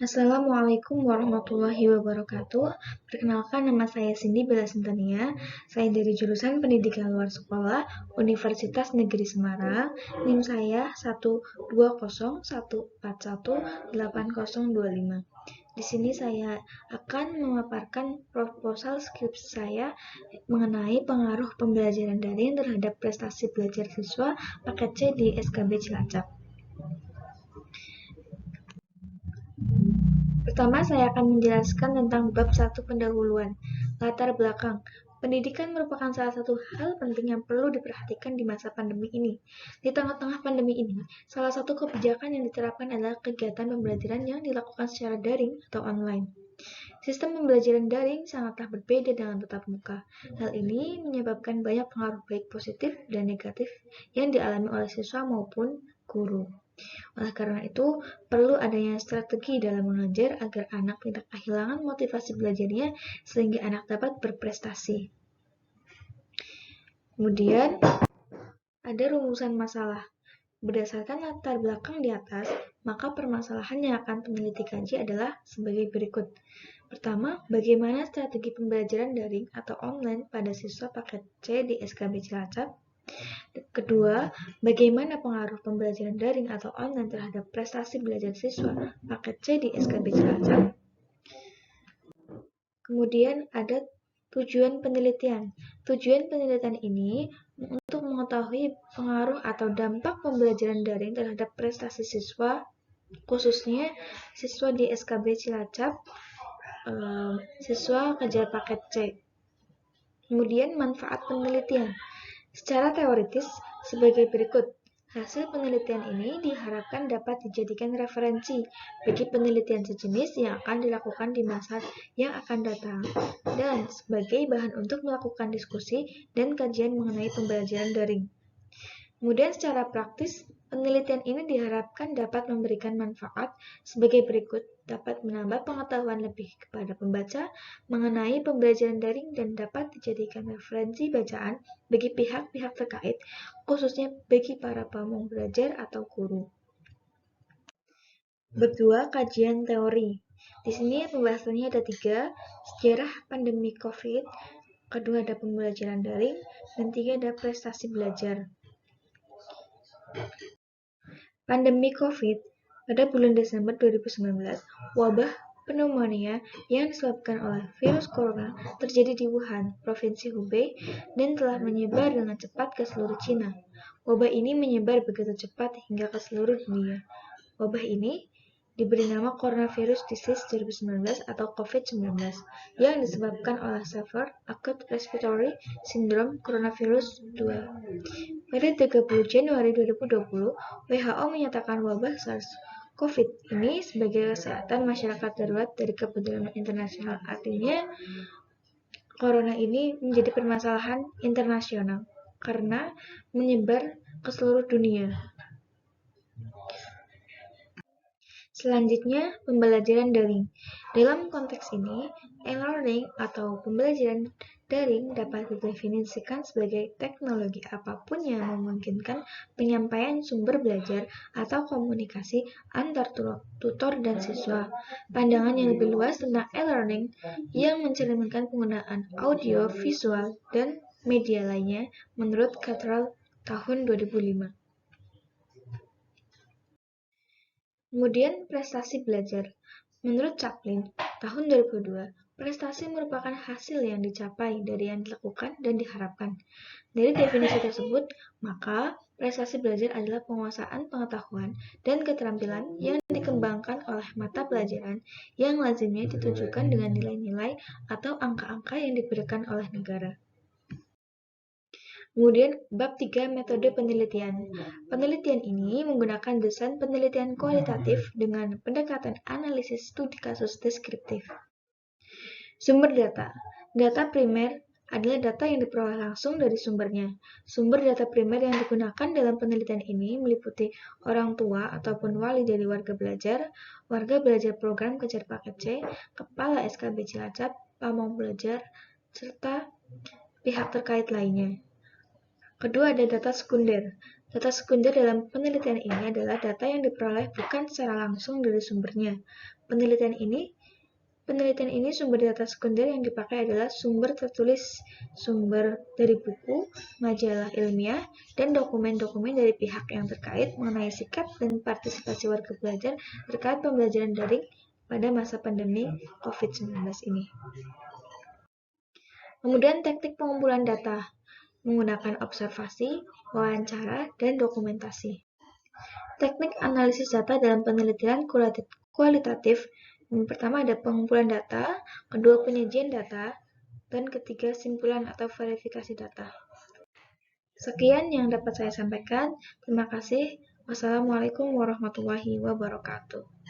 Assalamualaikum warahmatullahi wabarakatuh. Perkenalkan, nama saya Cindy Bella Sintania. Saya dari jurusan Pendidikan Luar Sekolah Universitas Negeri Semarang. NIM saya 12014180825. Di sini saya akan memaparkan proposal skripsi saya mengenai pengaruh pembelajaran daring terhadap prestasi belajar siswa paket C di SKB Cilacap. Pertama, saya akan menjelaskan tentang bab 1 pendahuluan. Latar belakang. Pendidikan merupakan salah satu hal penting yang perlu diperhatikan di masa pandemi ini. Di tengah-tengah pandemi ini, salah satu kebijakan yang diterapkan adalah kegiatan pembelajaran yang dilakukan secara daring atau online. Sistem pembelajaran daring sangatlah berbeda dengan tatap muka. Hal ini menyebabkan banyak pengaruh baik positif dan negatif yang dialami oleh siswa maupun guru. Oleh karena itu, perlu adanya strategi dalam mengajar agar anak tidak kehilangan motivasi belajarnya sehingga anak dapat berprestasi. Kemudian, ada rumusan masalah. Berdasarkan latar belakang di atas, maka permasalahan yang akan peneliti kaji adalah sebagai berikut. Pertama, bagaimana strategi pembelajaran daring atau online pada siswa paket C di SKB Cilacap? Kedua, bagaimana pengaruh pembelajaran daring atau online terhadap prestasi belajar siswa paket C di SKB Cilacap? Kemudian ada tujuan penelitian. Tujuan penelitian ini untuk mengetahui pengaruh atau dampak pembelajaran daring terhadap prestasi siswa, khususnya siswa di SKB Cilacap, siswa kejar paket C. Kemudian manfaat penelitian. Secara teoritis, sebagai berikut. Hasil penelitian ini diharapkan dapat dijadikan referensi bagi penelitian sejenis yang akan dilakukan di masa yang akan datang dan sebagai bahan untuk melakukan diskusi dan kajian mengenai pembelajaran daring. Kemudian secara praktis, penelitian ini diharapkan dapat memberikan manfaat sebagai berikut, dapat menambah pengetahuan lebih kepada pembaca mengenai pembelajaran daring dan dapat dijadikan referensi bacaan bagi pihak-pihak terkait, khususnya bagi para pemula belajar atau guru. Berdua, kajian teori. Di sini pembahasannya ada 3, sejarah pandemi COVID, kedua ada pembelajaran daring, dan 3 ada prestasi belajar. Pandemi COVID. Pada bulan Desember 2019, wabah pneumonia yang disebabkan oleh virus corona terjadi di Wuhan, Provinsi Hubei, dan telah menyebar dengan cepat ke seluruh Cina. Wabah ini menyebar begitu cepat hingga ke seluruh dunia. Wabah ini diberi nama Coronavirus Disease 2019 atau COVID-19 yang disebabkan oleh Severe Acute Respiratory Syndrome Coronavirus 2. Pada 30 Januari 2020, WHO menyatakan wabah SARS-CoV ini sebagai kesehatan masyarakat darurat dari kepentingan internasional. Artinya, corona ini menjadi permasalahan internasional karena menyebar ke seluruh dunia. Selanjutnya, pembelajaran daring. Dalam konteks ini, e-learning atau pembelajaran daring dapat didefinisikan sebagai teknologi apapun yang memungkinkan penyampaian sumber belajar atau komunikasi antar tutor dan siswa. Pandangan yang lebih luas tentang e-learning yang mencerminkan penggunaan audio, visual, dan media lainnya menurut Cattrall tahun 2005. Kemudian prestasi belajar. Menurut Chaplin, tahun 2002, prestasi merupakan hasil yang dicapai dari yang dilakukan dan diharapkan. Dari definisi tersebut, maka prestasi belajar adalah penguasaan pengetahuan dan keterampilan yang dikembangkan oleh mata pelajaran yang lazimnya ditujukan dengan nilai-nilai atau angka-angka yang diberikan oleh negara. Kemudian, bab 3 metode penelitian. Penelitian ini menggunakan desain penelitian kualitatif dengan pendekatan analisis studi kasus deskriptif. Sumber data. Data primer adalah data yang diperoleh langsung dari sumbernya. Sumber data primer yang digunakan dalam penelitian ini meliputi orang tua ataupun wali dari warga belajar program kejar paket C, kepala SKB Cilacap, pamong belajar, serta pihak terkait lainnya. Kedua, ada data sekunder. Data sekunder dalam penelitian ini adalah data yang diperoleh bukan secara langsung dari sumbernya. Penelitian ini sumber data sekunder yang dipakai adalah sumber tertulis, sumber dari buku, majalah ilmiah, dan dokumen-dokumen dari pihak yang terkait mengenai sikap dan partisipasi warga belajar terkait pembelajaran daring pada masa pandemi COVID-19 ini. Kemudian teknik pengumpulan data menggunakan observasi, wawancara, dan dokumentasi. Teknik analisis data dalam penelitian kualitatif. Yang pertama ada pengumpulan data, kedua penyajian data, dan ketiga simpulan atau verifikasi data. Sekian yang dapat saya sampaikan. Terima kasih. Wassalamualaikum warahmatullahi wabarakatuh.